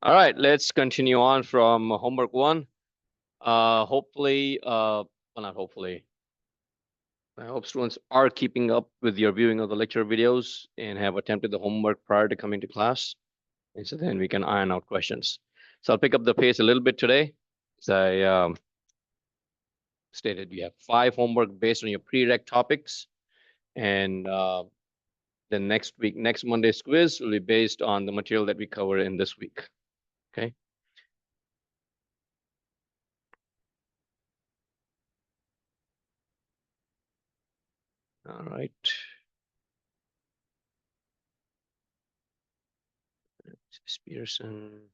All right, let's continue on from homework 1. Hopefully, well, not hopefully. I hope students are keeping up with your viewing of the lecture videos and have attempted the homework prior to coming to class. And so then we can iron out questions. So I'll pick up the pace a little bit today. As I stated, you have 5 homework based on your prereq topics. And then next Monday's quiz will be based on the material that we cover in this week. Okay. All right. Pearson.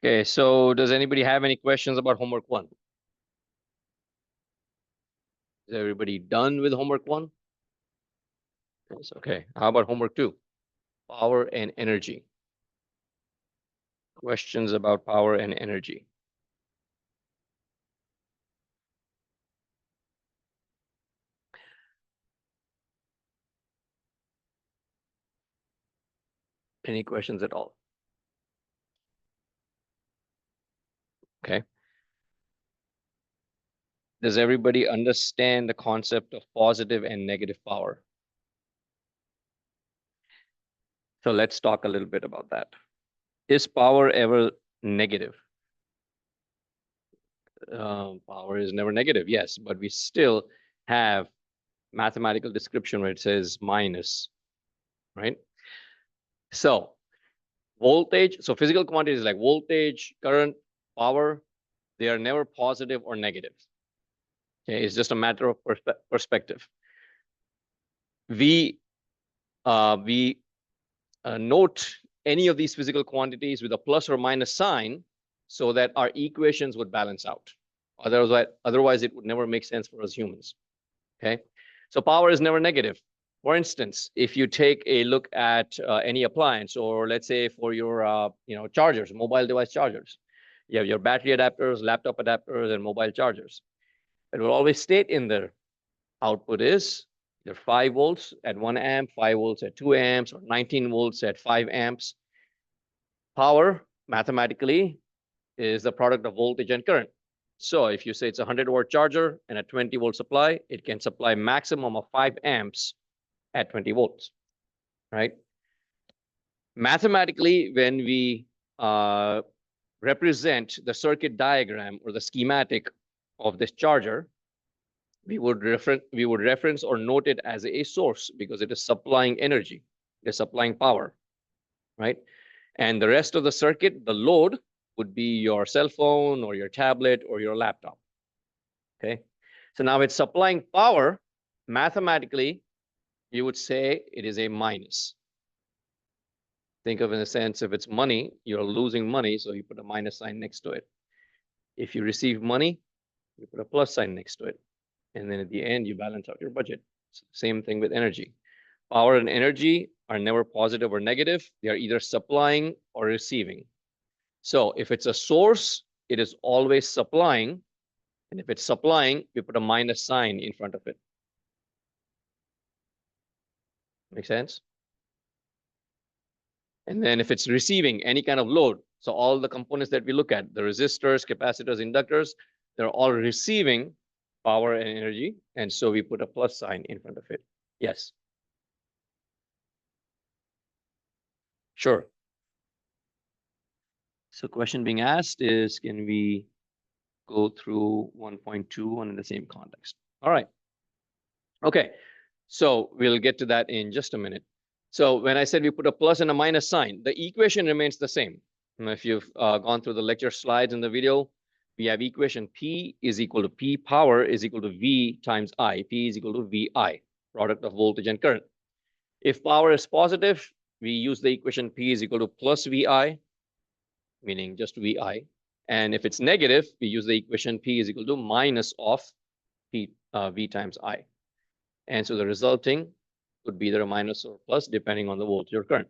Okay, so does anybody have any questions about homework 1? Is everybody done with homework 1? Yes, okay. How about homework 2? Power and energy. Questions about power and energy. Any questions at all? Okay. Does everybody understand the concept of positive and negative power? So let's talk a little bit about that. Is power ever negative? Power is never negative, yes, but we still have mathematical description where it says minus, right? So voltage, so physical quantities like voltage, current, power, they are never positive or negative. Okay, it's just a matter of perspective. We note any of these physical quantities with a plus or minus sign so that our equations would balance out. Otherwise, it would never make sense for us humans. Okay, so power is never negative. For instance, if you take a look at any appliance, or let's say for your chargers, mobile device chargers, you have your battery adapters, laptop adapters, and mobile chargers. It will always state in there output is either 5 volts at 1 amp, 5 volts at 2 amps, or 19 volts at 5 amps. Power, mathematically, is the product of voltage and current. So if you say it's a 100-watt charger and a 20-volt supply, it can supply maximum of 5 amps at 20 volts, right? Mathematically, when we represent the circuit diagram or the schematic of this charger, we would reference or note it as a source because it is supplying energy, it is supplying power, right? And the rest of the circuit, the load, would be your cell phone or your tablet or your laptop. Okay, so now it's supplying power. Mathematically, you would say it is a minus. Think of it in a sense, if it's money, you're losing money, so you put a minus sign next to it. If you receive money, you put a plus sign next to it. And then at the end, you balance out your budget. So same thing with energy. Power and energy are never positive or negative. They are either supplying or receiving. So if it's a source, it is always supplying. And if it's supplying, we put a minus sign in front of it. Make sense? And then if it's receiving any kind of load, so all the components that we look at, the resistors, capacitors, inductors, they're all receiving power and energy. And so we put a plus sign in front of it. Yes. Sure. So question being asked is, can we go through 1.2 in the same context? All right. Okay. So we'll get to that in just a minute. So when I said we put a plus and a minus sign, the equation remains the same. And if you've gone through the lecture slides in the video, we have equation P is equal to P power is equal to V times I. P is equal to VI, product of voltage and current. If power is positive, we use the equation P is equal to plus VI, meaning just VI. And if it's negative, we use the equation P is equal to minus of V times I. And so the resulting Could be either a minus or plus, depending on the voltage or current.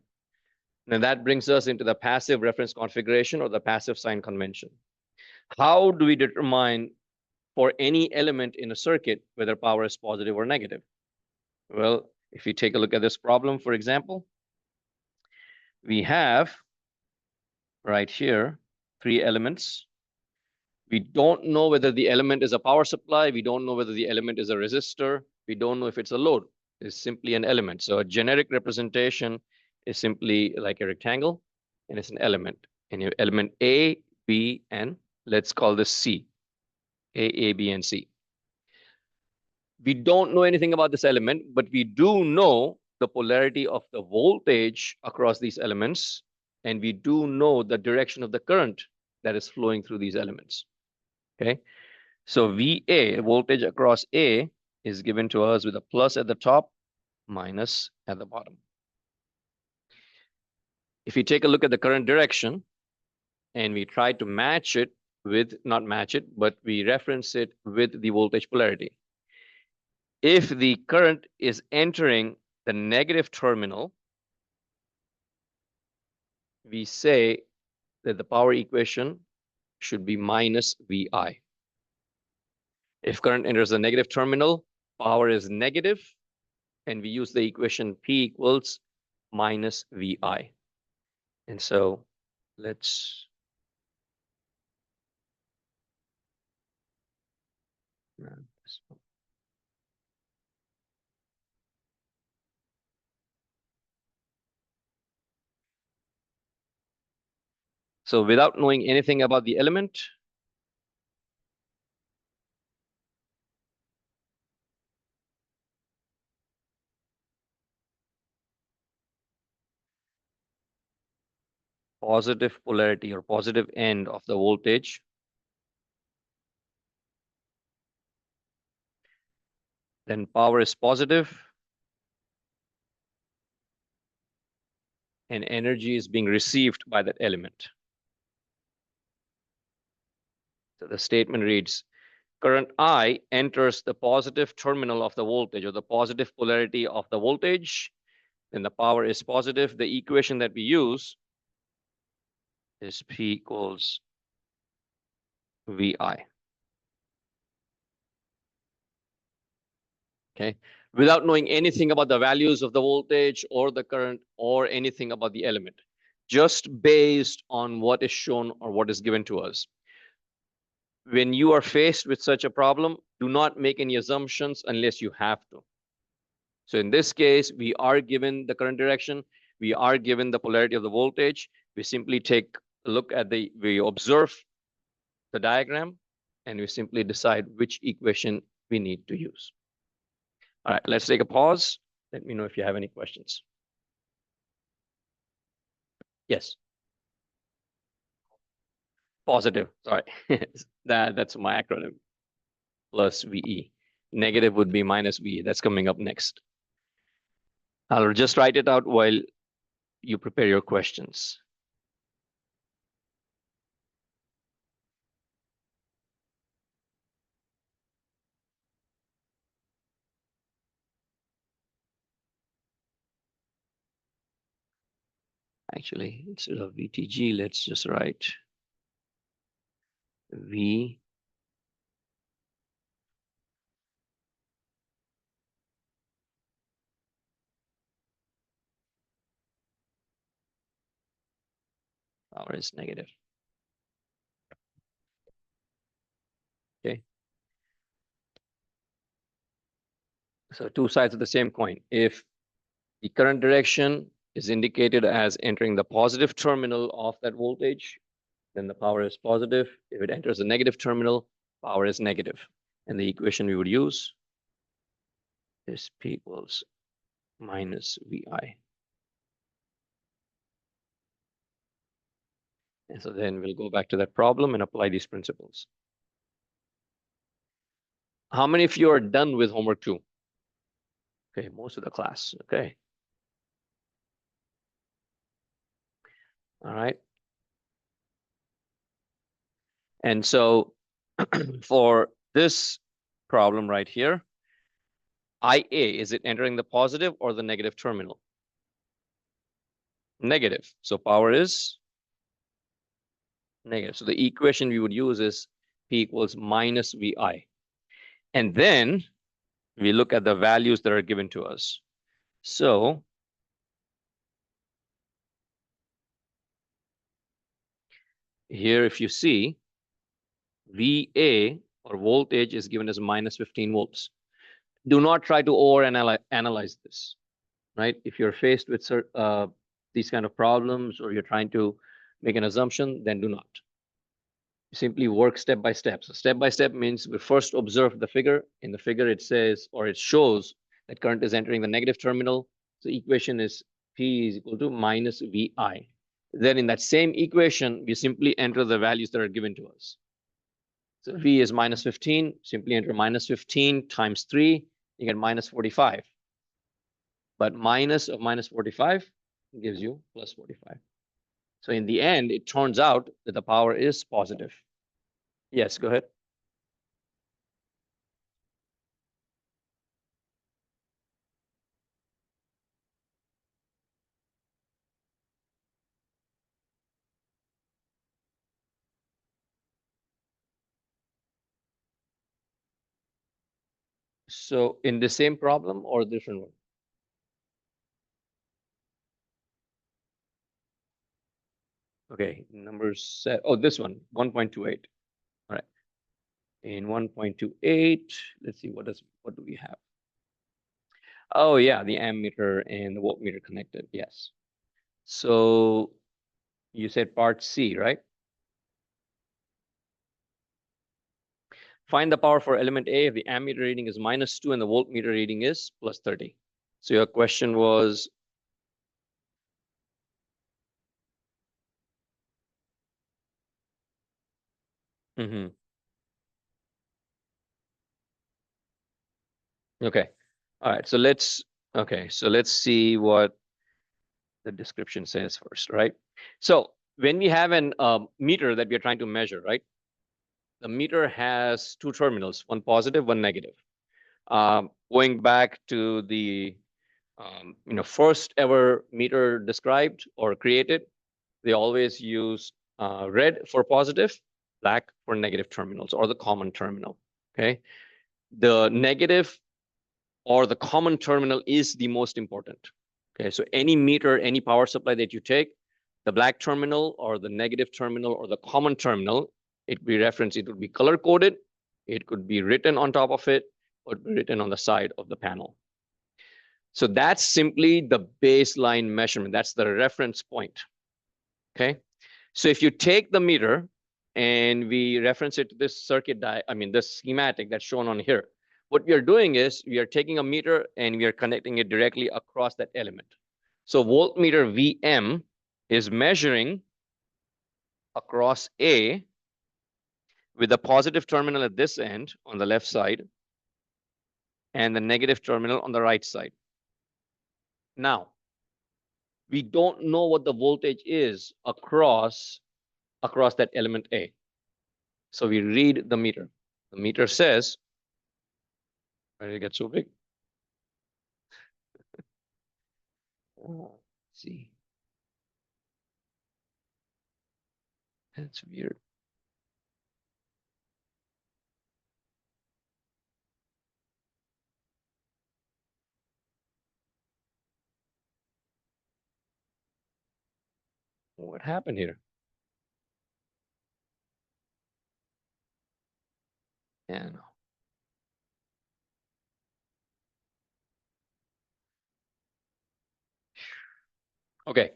And that brings us into the passive reference configuration or the passive sign convention. How do we determine for any element in a circuit whether power is positive or negative? Well, if you take a look at this problem, for example, we have right here 3 elements. We don't know whether the element is a power supply. We don't know whether the element is a resistor. We don't know if it's a load. It's simply an element. So a generic representation is simply like a rectangle, and it's an element. And you have element A, B, and let's call this C. A, B, and C. We don't know anything about this element, but we do know the polarity of the voltage across these elements, and we do know the direction of the current that is flowing through these elements. Okay, so VA, voltage across A, is given to us with a plus at the top, minus at the bottom. If you take a look at the current direction, and we try to match it with, not match it, but we reference it with the voltage polarity. If the current is entering the negative terminal, we say that the power equation should be minus VI. If current enters the negative terminal, power is negative, and we use the equation P equals minus VI. And so let's so without knowing anything about the element, positive polarity or positive end of the voltage then power is positive and energy is being received by that element. So the statement reads, current I enters the positive terminal of the voltage or the positive polarity of the voltage, then the power is positive. The equation that we use is P equals VI. Okay, without knowing anything about the values of the voltage or the current or anything about the element, just based on what is shown or what is given to us. When you are faced with such a problem, do not make any assumptions unless you have to. So in this case, we are given the current direction, we are given the polarity of the voltage. We simply take a look at we observe the diagram, and we simply decide which equation we need to use. All right, let's take a pause. Let me know if you have any questions. Yes. Positive, sorry. That's my acronym. Plus VE. Negative would be minus VE. That's coming up next. I'll just write it out while you prepare your questions. Actually, instead of VTG, let's just write V power is negative. Okay. So two sides of the same coin. If the current direction is indicated as entering the positive terminal of that voltage, then the power is positive. If it enters the negative terminal, power is negative. And the equation we would use is P equals minus VI. And so then we'll go back to that problem and apply these principles. How many of you are done with homework 2? Okay, most of the class. Okay. All right. And so for this problem right here, IA, is it entering the positive or the negative terminal? Negative. So power is negative. So the equation we would use is P equals minus VI. And then we look at the values that are given to us. So here, if you see, VA or voltage is given as minus 15 volts. Do not try to analyze this, right? If you're faced with these kind of problems or you're trying to make an assumption, then do not. Simply work step by step. So step by step means we first observe the figure. In the figure, it says, or it shows that current is entering the negative terminal. So equation is P is equal to minus VI. Then in that same equation, we simply enter the values that are given to us. So V is minus 15, simply enter minus 15 times 3, you get minus 45. But minus of minus 45 gives you plus 45. So in the end, it turns out that the power is positive. Yes, go ahead. So in the same problem or different one? Okay, number set. Oh, this one, 1.28. All right. In 1.28, let's see, what do we have? Oh yeah, the ammeter and the voltmeter connected. Yes. So you said part C, right? Find the power for element A if the ammeter reading is -2 and the voltmeter reading is +30. So your question was, okay. All right. So let's see what the description says first, right? So when we have an meter that we are trying to measure, right? The meter has two terminals, one positive, one negative. Going back to the first ever meter described or created, they always use red for positive, black for negative terminals or the common terminal. Okay, the negative or the common terminal is the most important. Okay, so any meter, any power supply that you take, the black terminal or the negative terminal or the common terminal, it would be referenced, it would be color coded, it could be written on top of it, or written on the side of the panel. So that's simply the baseline measurement. That's the reference point. Okay, so if you take the meter and we reference it to this this schematic that's shown on here, what we are doing is we are taking a meter and we are connecting it directly across that element. So voltmeter VM is measuring across A with the positive terminal at this end on the left side and the negative terminal on the right side. Now, we don't know what the voltage is across that element A. So we read the meter. The meter says, why did it get so big? Let's see. That's weird. What happened here? Yeah, no. Okay,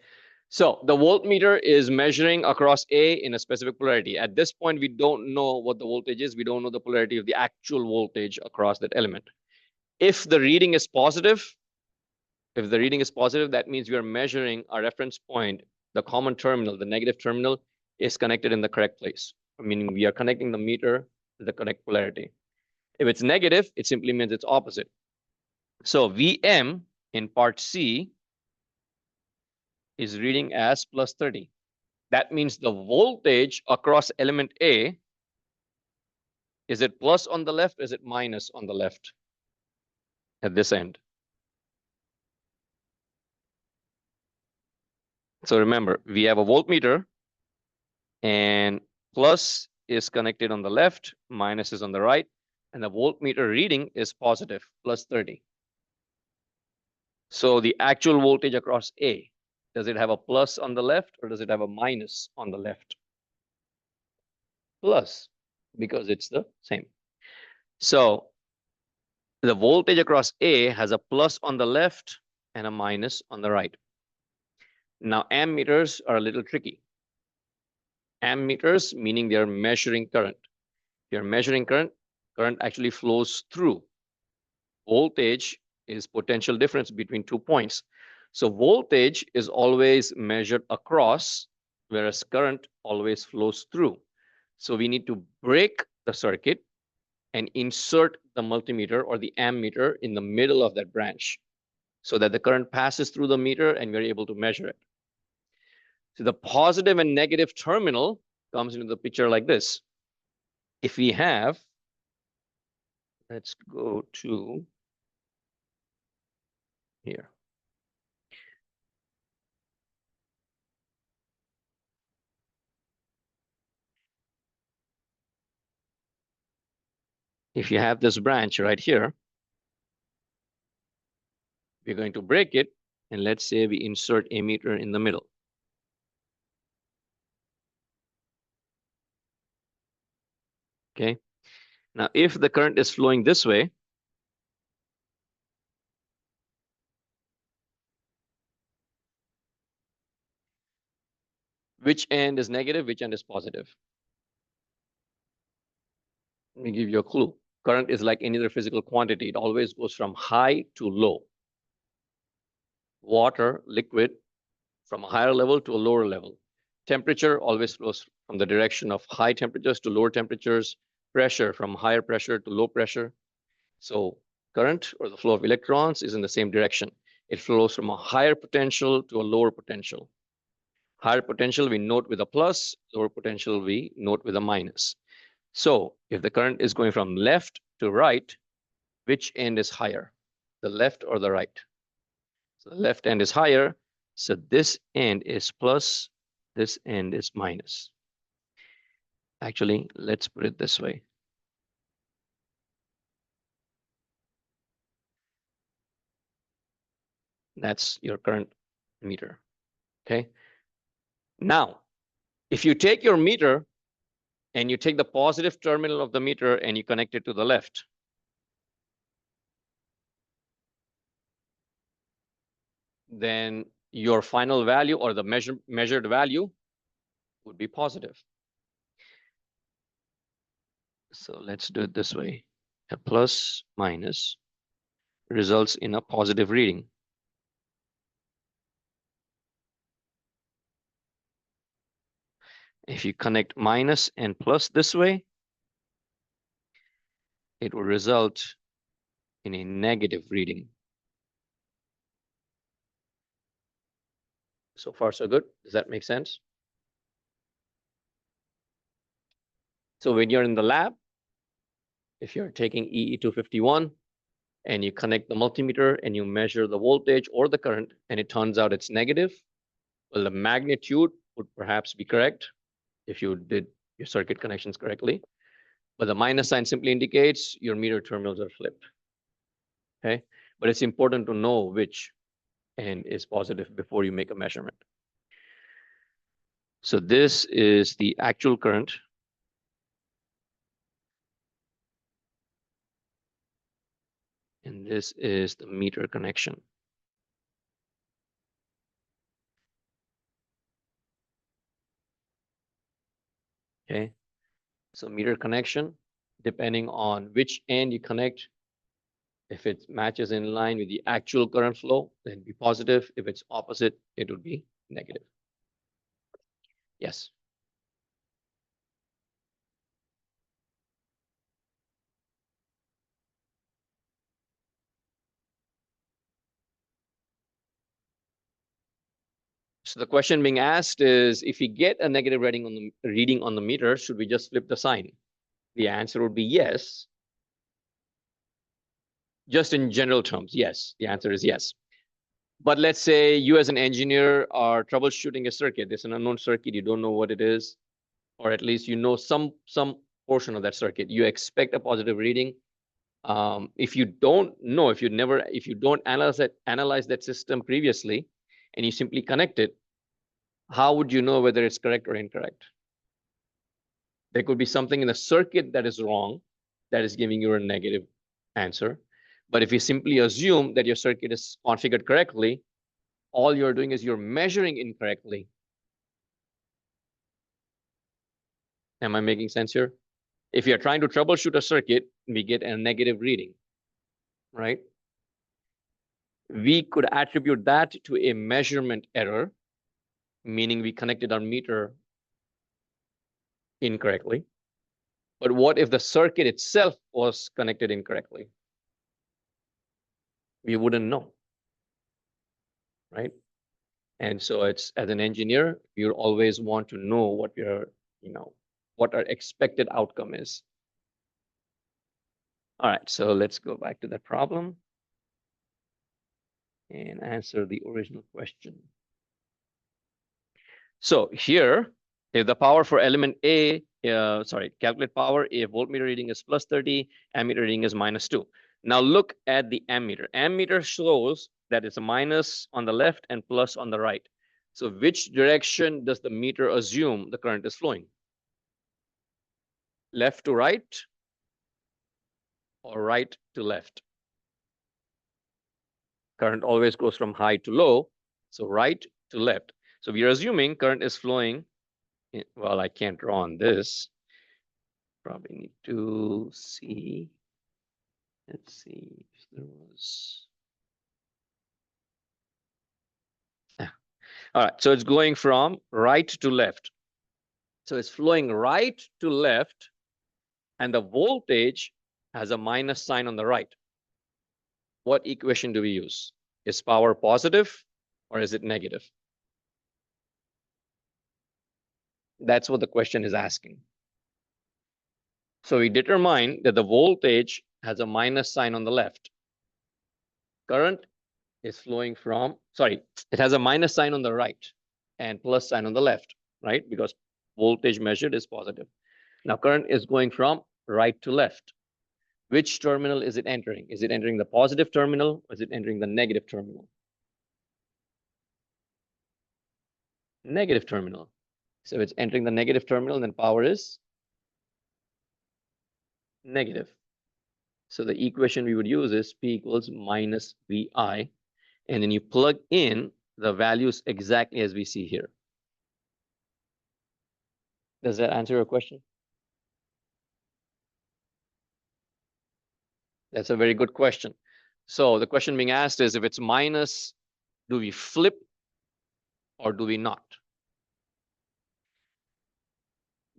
so the voltmeter is measuring across A in a specific polarity. At this point, we don't know what the voltage is. We don't know the polarity of the actual voltage across that element. If the reading is positive, that means we are measuring our reference point, the common terminal, the negative terminal is connected in the correct place, meaning we are connecting the meter to the correct polarity. If it's negative, it simply means it's opposite. So VM in part C is reading as +30. That means the voltage across element A, is it plus on the left? Is it minus on the left? at this end. So remember, we have a voltmeter, and plus is connected on the left, minus is on the right, and the voltmeter reading is positive, plus 30. So the actual voltage across A, does it have a plus on the left or does it have a minus on the left? Plus, because it's the same. So the voltage across A has a plus on the left and a minus on the right. Now, ammeters are a little tricky. Ammeters, meaning they're measuring current. If you're measuring current, current actually flows through. Voltage is potential difference between 2 points. So voltage is always measured across, whereas current always flows through. So we need to break the circuit and insert the multimeter or the ammeter in the middle of that branch so that the current passes through the meter and we're able to measure it. So the positive and negative terminal comes into the picture like this. If we have, let's go to here. If you have this branch right here, we're going to break it. And let's say we insert a meter in the middle. Okay. Now, if the current is flowing this way, which end is negative, which end is positive? Let me give you a clue. Current is like any other physical quantity. It always goes from high to low. Water, liquid, from a higher level to a lower level. Temperature always flows from the direction of high temperatures to lower temperatures. Pressure from higher pressure to low pressure. So current, or the flow of electrons, is in the same direction. It flows from a higher potential to a lower potential. Higher potential we note with a plus, lower potential we note with a minus. So if the current is going from left to right, which end is higher, the left or the right? So the left end is higher, so this end is plus, this end is minus. Actually, let's put it this way. That's your current meter, okay? Now, if you take your meter and you take the positive terminal of the meter and you connect it to the left, then your final value or the measured value would be positive. So let's do it this way. A plus minus results in a positive reading. If you connect minus and plus this way, it will result in a negative reading. So far, so good. Does that make sense? So when you're in the lab, if you're taking EE251 and you connect the multimeter and you measure the voltage or the current and it turns out it's negative, well, the magnitude would perhaps be correct if you did your circuit connections correctly. But the minus sign simply indicates your meter terminals are flipped. Okay, but it's important to know which end is positive before you make a measurement. So this is the actual current. And this is the meter connection. Okay, so meter connection, depending on which end you connect, if it matches in line with the actual current flow, then it'd be positive. If it's opposite, it would be negative. Yes. So the question being asked is, if we get a negative reading on the meter, should we just flip the sign? The answer would be yes. Just in general terms, yes. The answer is yes. But let's say you as an engineer are troubleshooting a circuit. It's an unknown circuit. You don't know what it is, or at least you know some portion of that circuit. You expect a positive reading. If you don't know, if you don't analyze that system previously, and you simply connect it, how would you know whether it's correct or incorrect? There could be something in the circuit that is wrong, that is giving you a negative answer. But if you simply assume that your circuit is configured correctly, all you're doing is you're measuring incorrectly. Am I making sense here? If you're trying to troubleshoot a circuit, we get a negative reading, right? We could attribute that to a measurement error, meaning we connected our meter incorrectly. But what if the circuit itself was connected incorrectly? We wouldn't know, right? And so it's, as an engineer, you always want to know what what our expected outcome is. All right, so let's go back to that problem and answer the original question. So here, if the power for element A, calculate power, if voltmeter reading is plus 30, ammeter reading is minus 2. Now look at the ammeter. Ammeter shows that it's a minus on the left and plus on the right. So which direction does the meter assume the current is flowing? Left to right or right to left? Current always goes from high to low, so right to left. So we are assuming current is flowing. Well, I can't draw on this. Probably need to see. Let's see if there was. All right, so it's going from right to left. So it's flowing right to left, and the voltage has a minus sign on the right. What equation do we use? Is power positive or is it negative? That's what the question is asking. So we determine that the voltage has a minus sign on the left. Current is flowing from, it has a minus sign on the right and plus sign on the left, right? Because voltage measured is positive. Now current is going from right to left. Which terminal is it entering? Is it entering the positive terminal or is it entering the negative terminal? Negative terminal. So it's entering the negative terminal, then power is negative. So the equation we would use is P equals minus VI. And then you plug in the values exactly as we see here. Does that answer your question? That's a very good question. So the question being asked is, if it's minus, do we flip or do we not?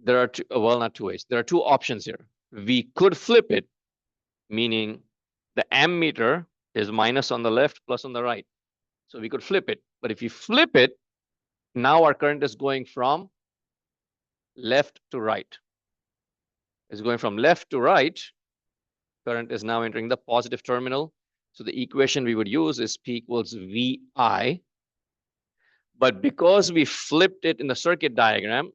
There are two, well, not two ways. There are two options here. We could flip it, meaning the ammeter is minus on the left, plus on the right. So we could flip it. But if you flip it, now our current is going from left to right. It's going from left to right. Current is now entering the positive terminal. So the equation we would use is P equals VI. But because we flipped it in the circuit diagram,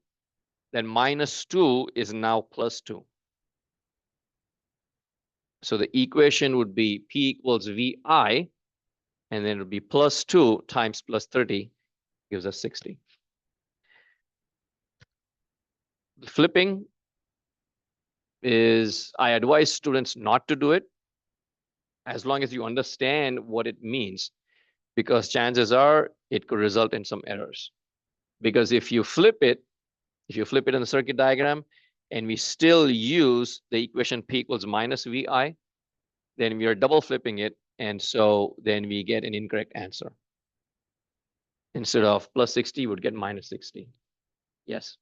then minus 2 is now plus 2. So the equation would be P equals VI, and then it would be plus 2 times plus 30 gives us 60. The flipping is, I advise students not to do it as long as you understand what it means, because chances are it could result in some errors. Because if you flip it in the circuit diagram and we still use the equation P equals minus VI, then we are double flipping it. And so then we get an incorrect answer. Instead of plus 60, we would get minus 60. Yes.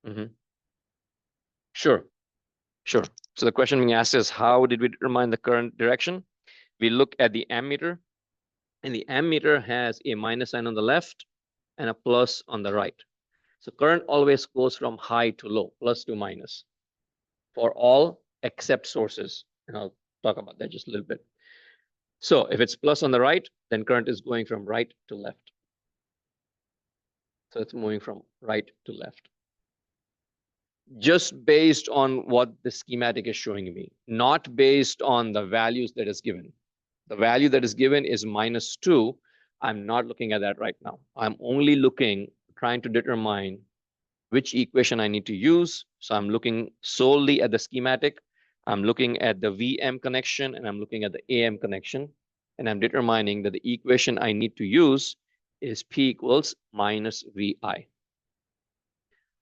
Mm-hmm. Sure. Sure. So the question being asked is, how did we determine the current direction? We look at the ammeter, and the ammeter has a minus sign on the left and a plus on the right. So current always goes from high to low, plus to minus, for all except sources. And I'll talk about that just a little bit. So if it's plus on the right, then current is going from right to left. So it's moving from right to left, just based on what the schematic is showing me, not based on the values that is given. The value that is given is -2. I'm not looking at that right now. I'm only trying to determine which equation I need to use. So I'm looking solely at the schematic. I'm looking at the VM connection, and I'm looking at the AM connection. And I'm determining that the equation I need to use is P equals minus VI.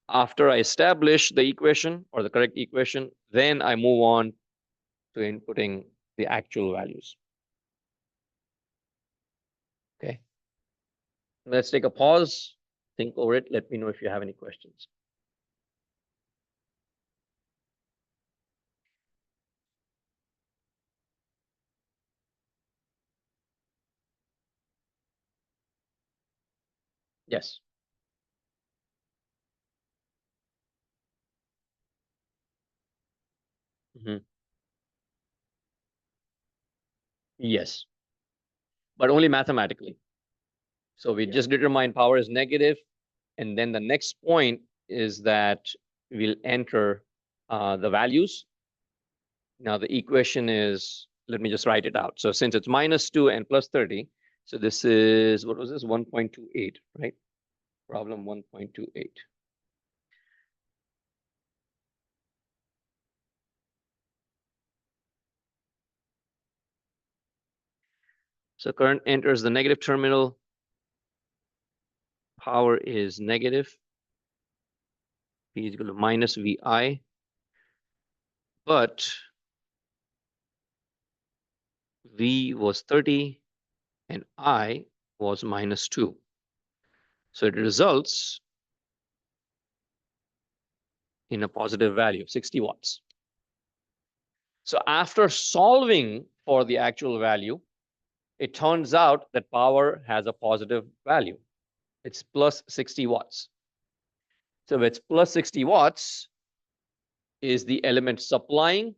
After I establish the equation or the correct equation, then I move on to inputting the actual values. Okay. Let's take a pause, think over it. Let me know if you have any questions. Yes. Yes, but only mathematically. So we just determine power is negative, and then the next point is that we'll enter the values. Now the equation is, let me just write it out. So since it's -2 and plus 30, so this is, what was this, 1.28, right? Problem 1.28. So current enters the negative terminal. Power is negative. P is equal to minus VI. But V was 30 and I was -2. So it results in a positive value, 60 watts. So after solving for the actual value, it turns out that power has a positive value. It's plus 60 watts. So if it's plus 60 watts, is the element supplying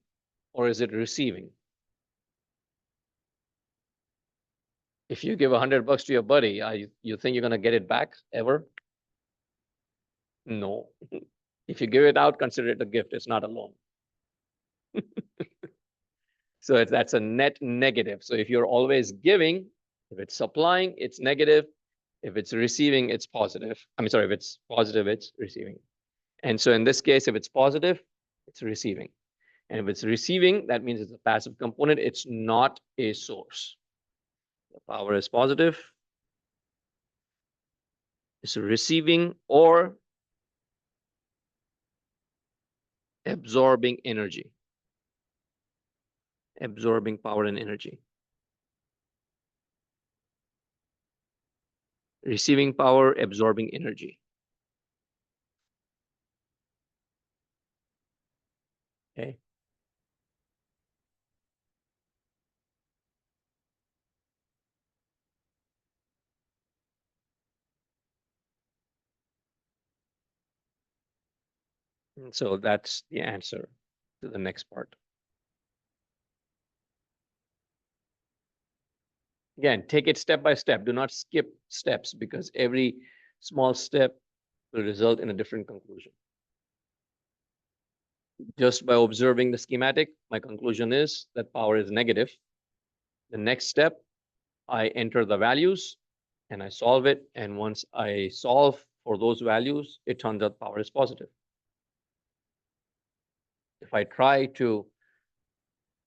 or is it receiving? If you give $100 to your buddy, you think you're going to get it back ever? No. If you give it out, consider it a gift. It's not a loan. So that's a net negative. So if you're always giving, if it's supplying, it's negative. If it's receiving, it's positive. Sorry, if it's positive, it's receiving. And so in this case, if it's positive, it's receiving. And if it's receiving, that means it's a passive component. It's not a source. The power is positive. It's receiving or absorbing energy. Absorbing power and energy. Receiving power, absorbing energy. Okay. And so that's the answer to the next part. Again, take it step by step. Do not skip steps because every small step will result in a different conclusion. Just by observing the schematic, my conclusion is that power is negative. The next step, I enter the values and I solve it. And once I solve for those values, it turns out power is positive. If I try to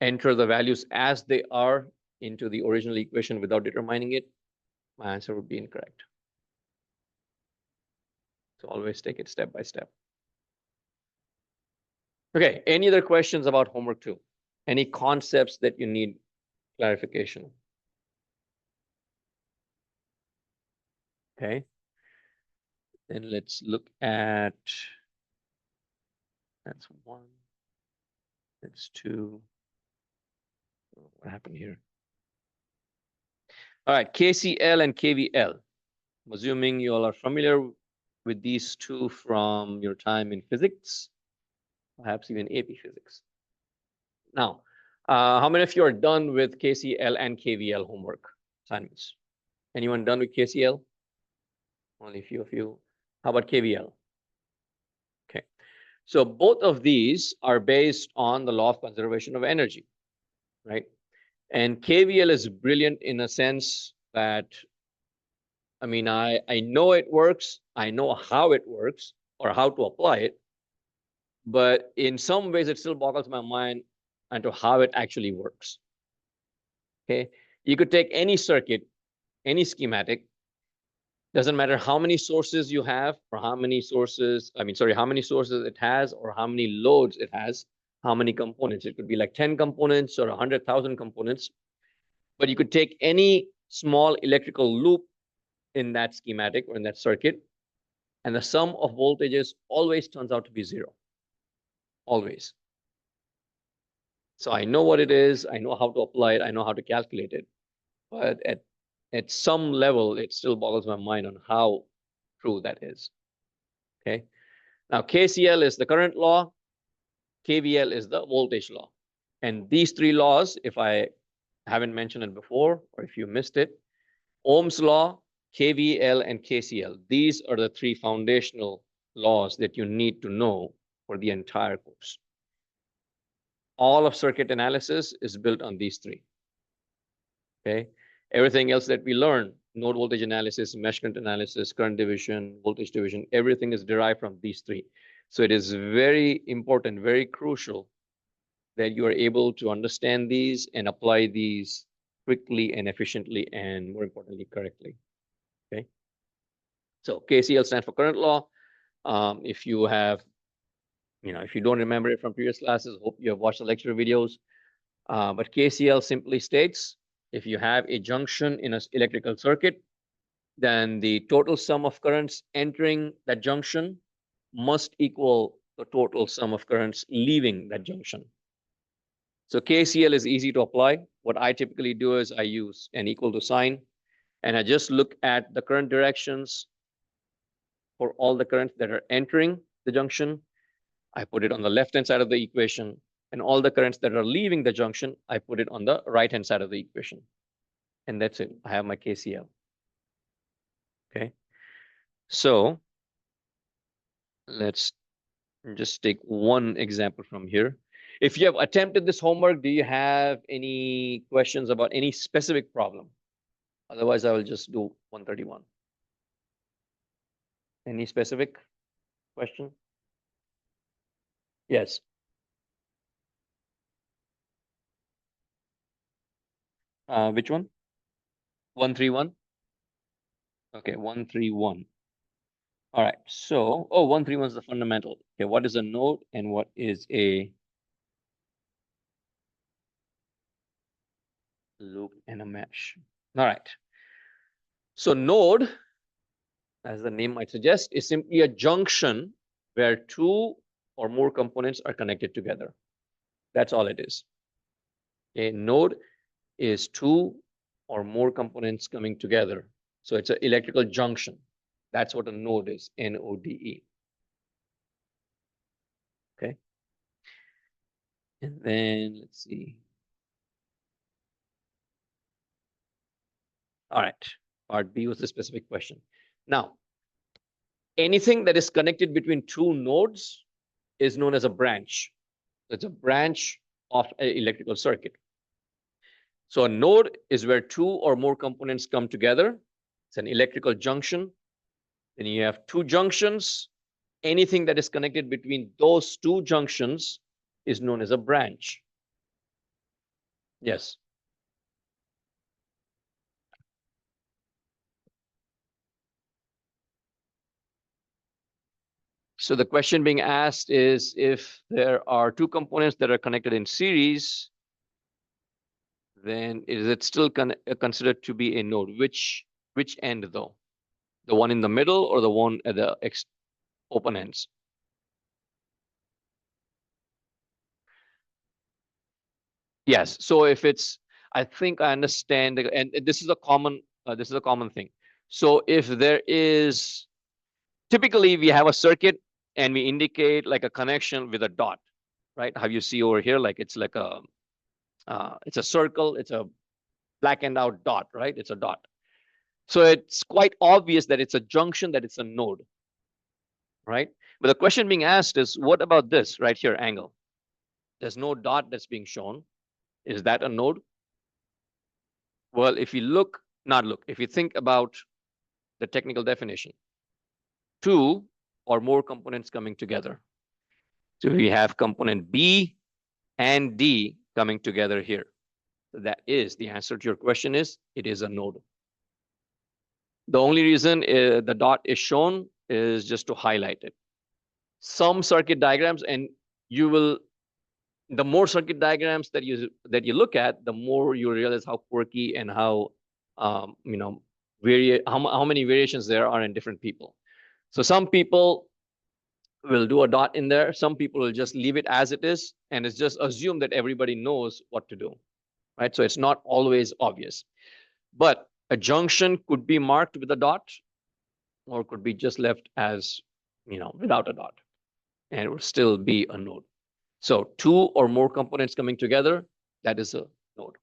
enter the values as they are into the original equation without determining it, my answer would be incorrect. So always take it step by step. Okay, any other questions about homework 2? Any concepts that you need clarification? Okay. Then let's look at, that's 1, that's 2. What happened here? All right, KCL and KVL. I'm assuming you all are familiar with these two from your time in physics, perhaps even AP physics. Now, how many of you are done with KCL and KVL homework assignments? Anyone done with KCL? Only a few of you. How about KVL? Okay. So both of these are based on the law of conservation of energy, right? And KVL is brilliant in a sense that, I mean, I know it works, I know how it works or how to apply it, but in some ways it still boggles my mind into how it actually works. Okay, you could take any circuit, any schematic, doesn't matter how many sources you have or how many sources, how many sources it has or how many loads it has, how many components. It could be like 10 components or 100,000 components, but you could take any small electrical loop in that schematic or in that circuit, and the sum of voltages always turns out to be zero. Always. So I know what it is, I know how to apply it, I know how to calculate it, but at some level, it still boggles my mind on how true that is. Okay. Now, KCL is the current law, KVL is the voltage law. And these three laws, if I haven't mentioned it before, or if you missed it, Ohm's law, KVL, and KCL, these are the three foundational laws that you need to know for the entire course. All of circuit analysis is built on these three. Okay. Everything else that we learn, node voltage analysis, mesh current analysis, current division, voltage division, everything is derived from these three. So it is very important, very crucial that you are able to understand these and apply these quickly and efficiently and, more importantly, correctly. Okay. So KCL stands for current law. If you have, if you don't remember it from previous classes, hope you have watched the lecture videos. But KCL simply states, if you have a junction in an electrical circuit, then the total sum of currents entering that junction must equal the total sum of currents leaving that junction. So KCL is easy to apply. What I typically do is I use an equal to sign, and I just look at the current directions for all the currents that are entering the junction. I put it on the left-hand side of the equation, and all the currents that are leaving the junction, I put it on the right-hand side of the equation. And that's it. I have my KCL. Okay. So let's just take one example from here. If you have attempted this homework, do you have any questions about any specific problem? Otherwise, I will just do 131. Any specific question? Yes. Which one? 131? Okay, 131. All right, so, 131 is the fundamental. Okay, what is a node and what is a loop and a mesh? All right. So node, as the name might suggest, is simply a junction where two or more components are connected together. That's all it is. A node is two or more components coming together. So it's an electrical junction. That's what a node is, N-O-D-E. Okay. And then let's see. All right. Part B was the specific question. Now, anything that is connected between two nodes is known as a branch. It's a branch of an electrical circuit. So a node is where two or more components come together. It's an electrical junction. Then you have two junctions. Anything that is connected between those two junctions is known as a branch. Yes. So the question being asked is, if there are two components that are connected in series, then is it still considered to be a node? Which end though? The one in the middle or the one at the open ends? Yes. So if it's, I think I understand, and this is a common thing. So if there is Typically, we have a circuit and we indicate like a connection with a dot, right? How you see over here, like it's like it's a circle, it's a blackened out dot, right? It's a dot. So it's quite obvious that it's a junction, that it's a node, right? But the question being asked is, what about this right here, angle? There's no dot that's being shown. Is that a node? Well, if you look, not look, if you think about the technical definition, two or more components coming together. So we have component B and D coming together here. So that is the answer to your question is, it is a node. The only reason the dot is shown is just to highlight it. Some circuit diagrams, and you will, the more circuit diagrams that you look at, the more you realize how quirky and how how many variations there are in different people. So some people will do a dot in there. Some people will just leave it as it is, and it's just assume that everybody knows what to do, right? So it's not always obvious. But a junction could be marked with a dot, or could be just left as, without a dot, and it would still be a node. So two or more components coming together, that is a node.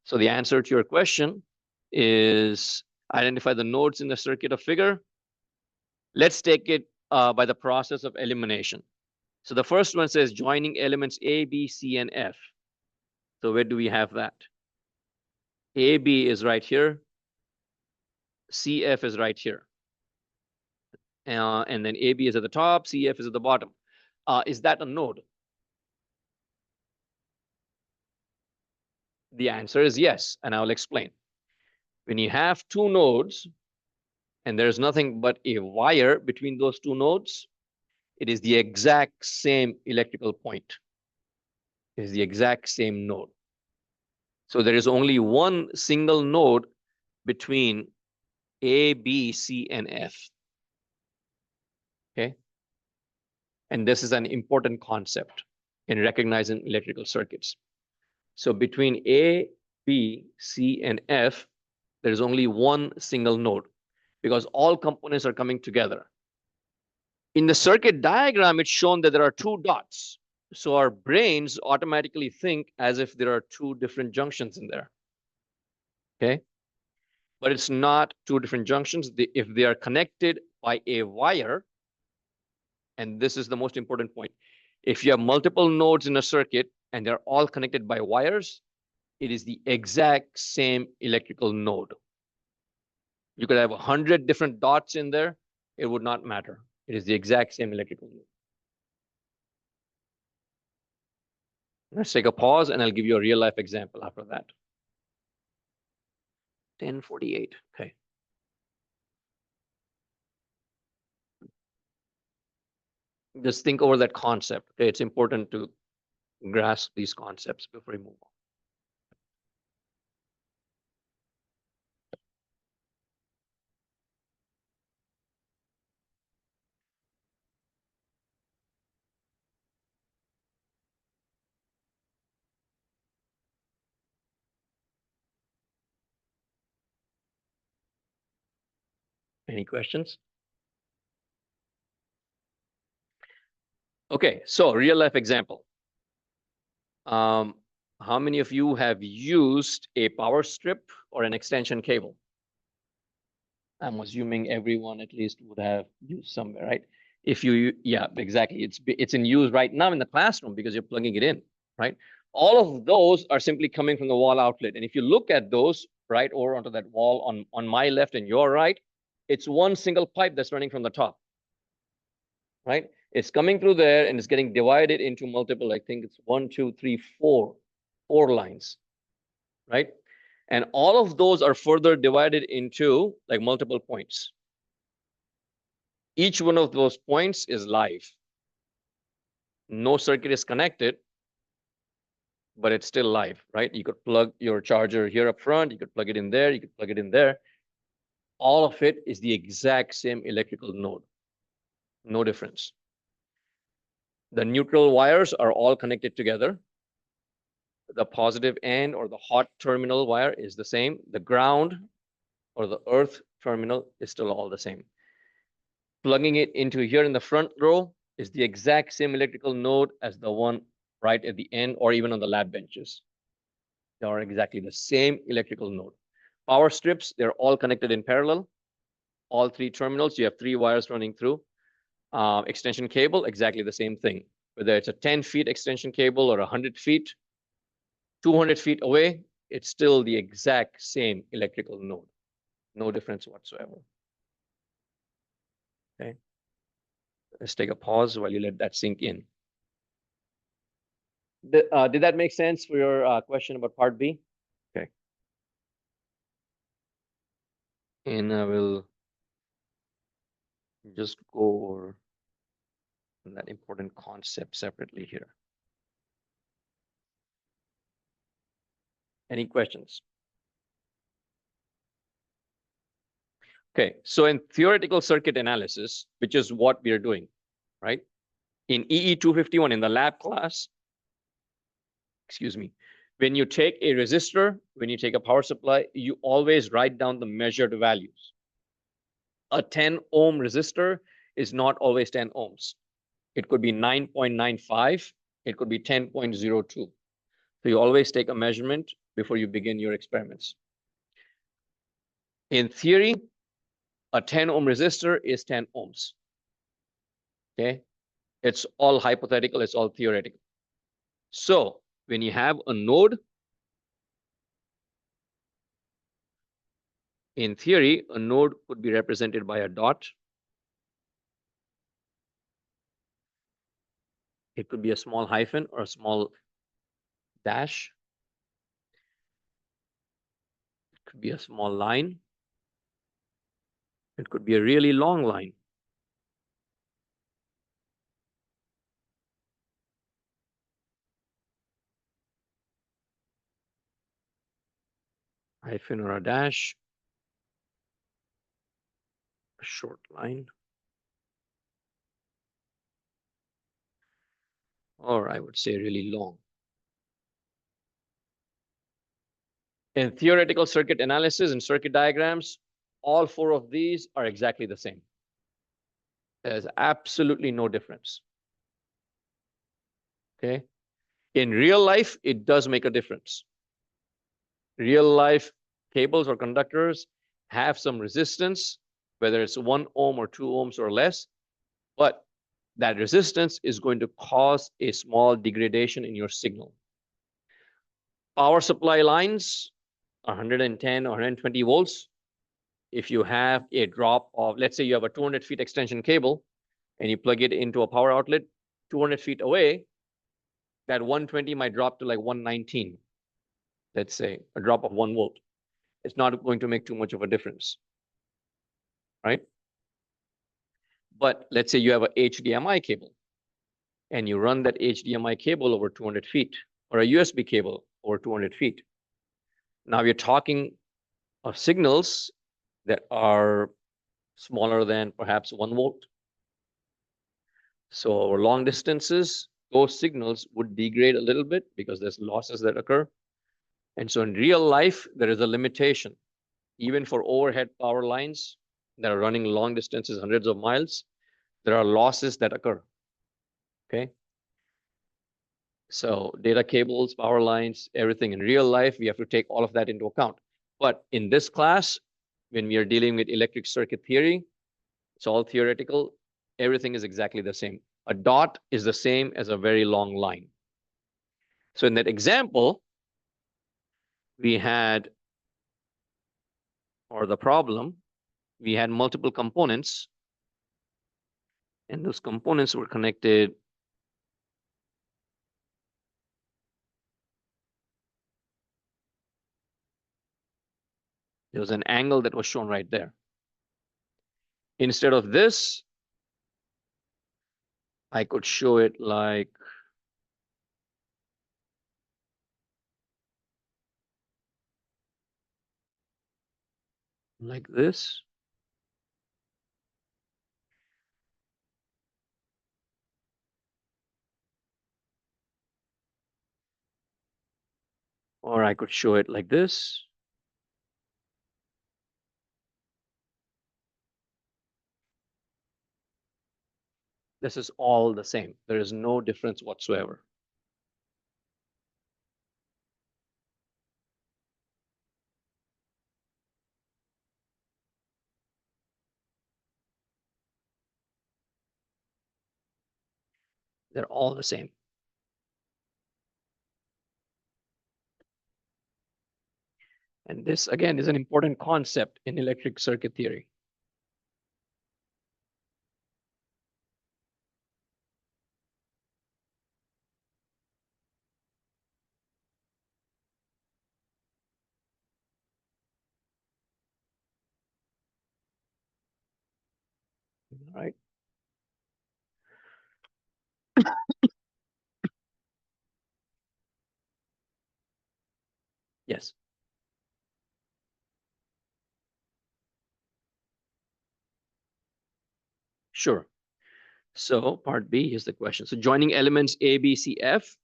So the answer to your question is identify the nodes in the circuit or figure. Let's take it by the process of elimination. So the first one says joining elements A, B, C, and F. So where do we have that? AB is right here. CF is right here. And then AB is at the top, CF is at the bottom. Is that a node? The answer is yes, and I'll explain. When you have two nodes, and there's nothing but a wire between those two nodes, it is the exact same electrical point. It is the exact same node. So there is only one single node between A, B, C, and F. Okay. And this is an important concept in recognizing electrical circuits. So between A, B, C, and F, there's only one single node because all components are coming together. In the circuit diagram, it's shown that there are two dots. So our brains automatically think as if there are two different junctions in there. Okay. But it's not two different junctions. If they are connected by a wire, and this is the most important point, if you have multiple nodes in a circuit and they're all connected by wires, it is the exact same electrical node. You could have 100 different dots in there. It would not matter. It is the exact same electrical node. Let's take a pause and I'll give you a real life example after that. 10:48. Okay. Just think over that concept. Okay, it's important to grasp these concepts before we move on. Any questions? Okay, so real life example. How many of you have used a power strip or an extension cable? I'm assuming everyone at least would have used somewhere, right? If you, yeah, exactly. It's in use right now in the classroom because you're plugging it in, right? All of those are simply coming from the wall outlet. And if you look at those, right, over onto that wall on my left and your right, it's one single pipe that's running from the top, right? It's coming through there and it's getting divided into multiple, I think it's 1, 2, 3, 4 lines, right? And all of those are further divided into like multiple points. Each one of those points is live. No circuit is connected, but it's still live, right? You could plug your charger here up front, you could plug it in there, you could plug it in there. All of it is the exact same electrical node. No difference. The neutral wires are all connected together. The positive end or the hot terminal wire is the same. The ground or the earth terminal is still all the same. Plugging it into here in the front row is the exact same electrical node as the one right at the end or even on the lab benches. They are exactly the same electrical node. Power strips, they're all connected in parallel. All three terminals, you have three wires running through. Extension cable, exactly the same thing. Whether it's a 10 feet extension cable or 100 feet, 200 feet away, it's still the exact same electrical node. No difference whatsoever. Okay. Let's take a pause while you let that sink in. Did that make sense for your question about part B? Okay. And I will just go over that important concept separately here. Any questions? Okay, so in theoretical circuit analysis, which is what we are doing, right? In EE 251 in the lab class, excuse me, when you take a resistor, when you take a power supply, you always write down the measured values. A 10 ohm resistor is not always 10 ohms. It could be 9.95, it could be 10.02. So you always take a measurement before you begin your experiments. In theory, a 10 ohm resistor is 10 ohms. Okay, it's all hypothetical, it's all theoretical. So when you have a node, in theory, a node could be represented by a dot. It could be a small hyphen or a small dash. It could be a small line. It could be a really long line. Hyphen or a dash. A short line. Or I would say really long. In theoretical circuit analysis and circuit diagrams, all four of these are exactly the same. There's absolutely no difference. Okay. In real life, it does make a difference. Real life cables or conductors have some resistance, whether it's 1 ohm or 2 ohms or less, but that resistance is going to cause a small degradation in your signal. Power supply lines are 110 or 120 volts. If you have a drop of, let's say you have a 200 feet extension cable and you plug it into a power outlet 200 feet away, that 120 might drop to like 119. Let's say a drop of 1 volt. It's not going to make too much of a difference, right? But let's say you have a HDMI cable and you run that HDMI cable over 200 feet or a USB cable over 200 feet. Now you're talking of signals that are smaller than perhaps 1 volt. So over long distances, those signals would degrade a little bit because there's losses that occur. And so in real life, there is a limitation. Even for overhead power lines that are running long distances, hundreds of miles, there are losses that occur. Okay. So data cables, power lines, everything in real life, we have to take all of that into account. But in this class, when we are dealing with electric circuit theory, it's all theoretical. Everything is exactly the same. A dot is the same as a very long line. So in that example, we had, or the problem, we had multiple components, and those components were connected there was an angle that was shown right there. Instead of this, I could show it like this. Or I could show it like this. This is all the same. There is no difference whatsoever. They're all the same. And this, again, is an important concept in electric circuit theory. All right. Yes. Sure. So part B is the question. So joining elements A, B, C, F,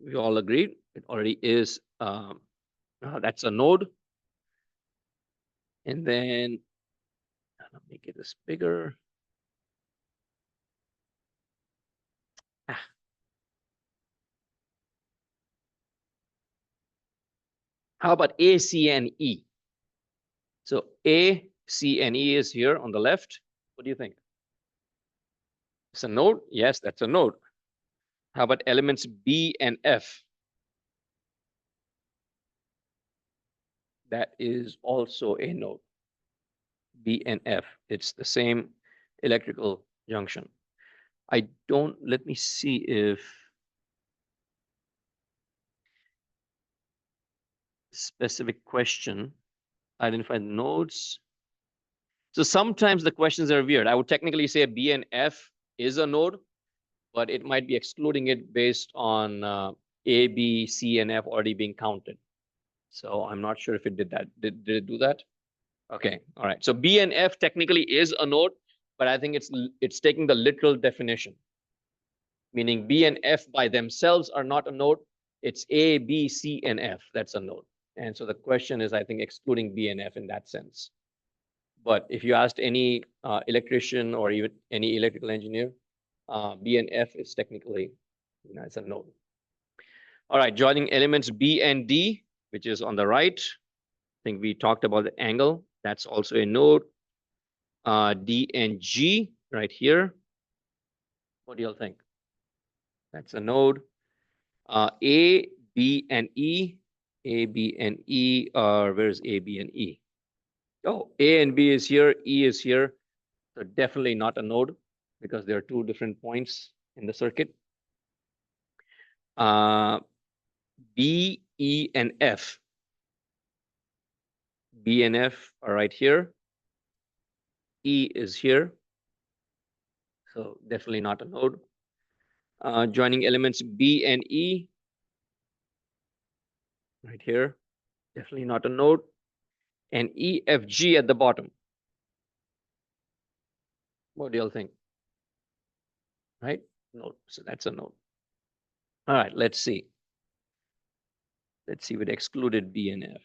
we all agreed it already is, that's a node. And then I'll make it this bigger. Ah. How about A, C, and E? So A, C, and E is here on the left. What do you think? It's a node? Yes, that's a node. How about elements B and F? That is also a node. B and F. It's the same electrical junction. Let me see if specific question, identify the nodes. So sometimes the questions are weird. I would technically say B and F is a node, but it might be excluding it based on A, B, C, and F already being counted. So I'm not sure if it did that. Did it do that? Okay, all right. So B and F technically is a node, but I think it's taking the literal definition, meaning B and F by themselves are not a node. It's A, B, C, and F. That's a node. And so the question is, I think, excluding B and F in that sense. But if you asked any electrician or even any electrical engineer, B and F is technically, it's a node. All right, joining elements B and D, which is on the right. I think we talked about the angle. That's also a node. D and G right here. What do you all think? That's a node. A, B, and E. A, B, and E are, where's A, B, and E? Oh, A and B is here, E is here. So definitely not a node because there are two different points in the circuit. B, E, and F. B and F are right here. E is here. So definitely not a node. Joining elements B and E right here. Definitely not a node. And E, F, G at the bottom. What do you all think? Right? Node. So that's a node. All right, let's see. Let's see what excluded B and F.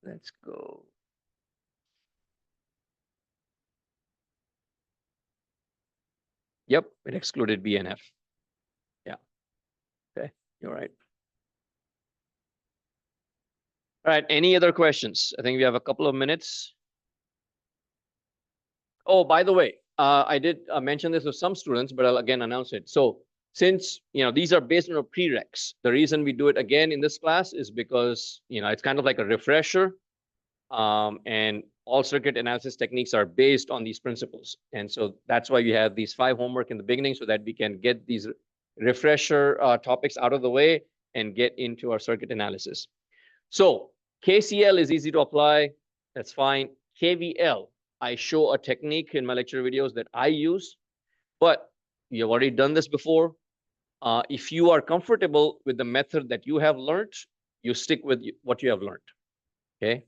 Let's go. Yep, it excluded B and F. Yeah. Okay, you're right. All right, any other questions? I think we have a couple of minutes. Oh, by the way, I did mention this with some students, but I'll again announce it. So since these are based on our prereqs, the reason we do it again in this class is because it's kind of like a refresher. And all circuit analysis techniques are based on these principles. And so that's why we have these 5 homework in the beginning so that we can get these refresher topics out of the way and get into our circuit analysis. So KCL is easy to apply. That's fine. KVL, I show a technique in my lecture videos that I use, but you've already done this before. If you are comfortable with the method that you have learned, you stick with what you have learned. Okay.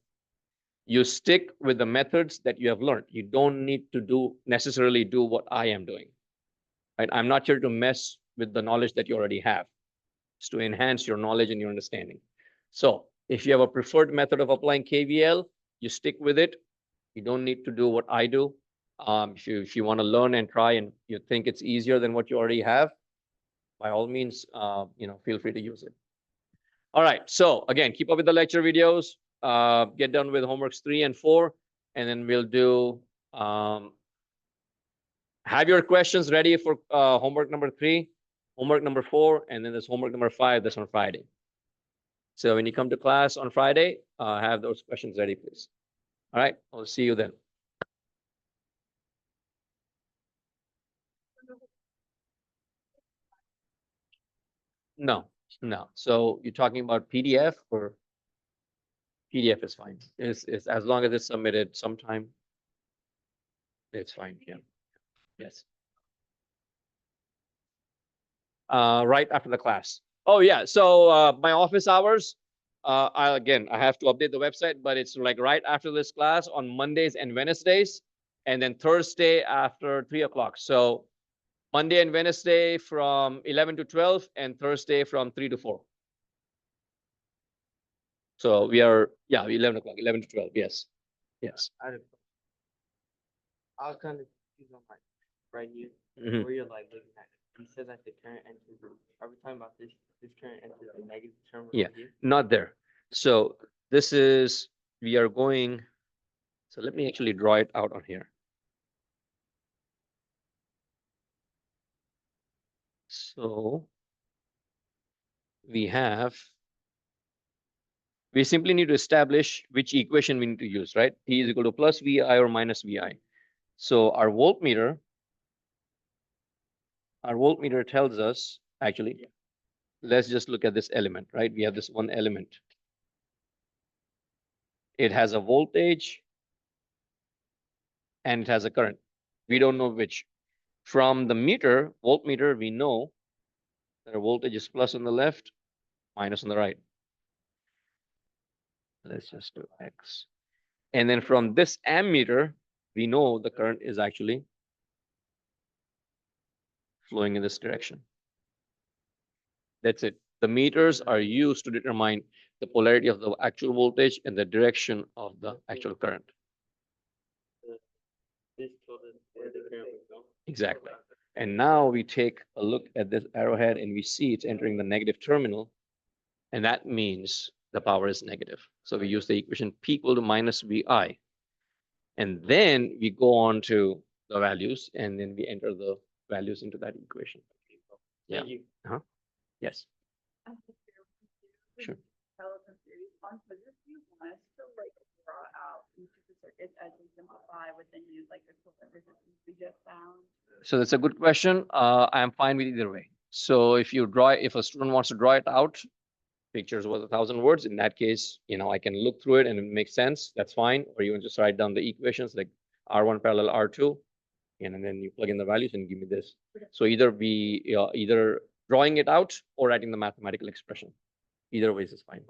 You stick with the methods that you have learned. You don't need to necessarily do what I am doing. Right? I'm not here to mess with the knowledge that you already have. It's to enhance your knowledge and your understanding. So If you have a preferred method of applying KVL, you stick with it. You don't need to do what I do. If you want to learn and try and you think it's easier than what you already have, by all means, feel free to use it. All right. So again, keep up with the lecture videos. Get done with homeworks 3 and 4, and then we'll do. Have your questions ready for homework number 3, homework number 4, and then there's homework number 5. That's on Friday. So when you come to class on Friday, have those questions ready, please. All right. I'll see you then. No. So you're talking about PDF or PDF is fine. It's as long as it's submitted sometime, it's fine. Yeah. Yes. Right after the class. Oh yeah. So my office hours. I have to update the website, but it's like right after this class on Mondays and Wednesdays, and then Thursday after 3 o'clock. So Monday and Wednesday from 11 to 12, and Thursday from 3 to 4. So we are 11 o'clock, 11 to 12. Yes. I was kind of confused on like right here Mhm. where you're like looking at. You said that the current enters. Are we talking about this current enters the negative terminal Yeah. here? Not there. So this is, we are going, so let me actually draw it out on here. So we simply need to establish which equation we need to use, right? T is equal to plus VI or minus VI. So our voltmeter tells us, actually, let's just look at this element, right? We have this one element. It has a voltage and it has a current. We don't know which. From the voltmeter, we know that our voltage is plus on the left, minus on the right. Let's just do X. And then from this ammeter, we know the current is actually flowing in this direction. That's it. The meters are used to determine the polarity of the actual voltage and the direction of the actual current. This told us where the current was going. Exactly. And now we take a look at this arrowhead and we see it's entering the negative terminal. And that means the power is negative. So we use the equation P equal to minus VI. And then we go on to the values and then we enter the values into that equation. Yeah. Thank you. Yes. Sure. Sure. Relevant series on, but if you want us to like draw out each of the circuits as we simplify, would then use like the equivalent resistance we just found? So that's a good question. I'm fine with either way. So if a student wants to draw it out, pictures worth 1,000 words. In that case, I can look through it and it makes sense. That's fine. Or you can just write down the equations like R1 parallel R2, and then you plug in the values and give me this. So either either drawing it out or writing the mathematical expression. Either ways is fine.